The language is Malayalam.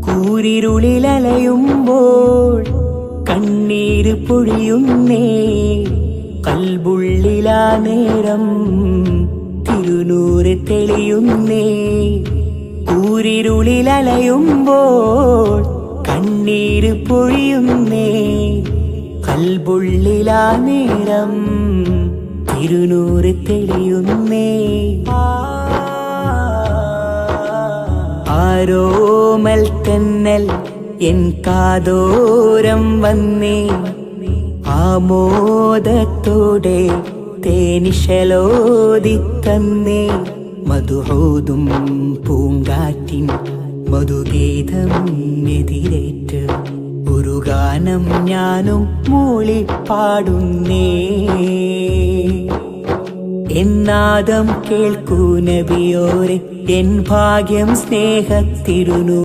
കൂരിരുളിലലയുമ്പോൾ കണ്ണീര് പൊഴിയുന്നേ, കൽബുള്ളിലാ നേരം തിരുനൂറ് തെളിയുന്നേ. കൂരിരുളിലലയുമ്പോൾ കണ്ണീര് പൊഴിയുന്നേ, കൽബുള്ളിലാ നേരം തിരുനൂറ് തെളിയുന്നേ. ആരോമൽ തെന്നൽ എൻ കാതോരം വന്നേ, ആമോദത്തോടെ തേനിശലോദിത്തന്നേ. മധുഹോതും പൂങ്കാറ്റിൻ മധുഗീതം എതിരേറ്റ് ഒരു ഗാനം ഞാനും മൂളിപ്പാടുന്നേ. എന്നാദം കേൾക്കൂ നബിയോരെ, എൻ ഭാഗ്യം സ്നേഹത്തിരുന്നു.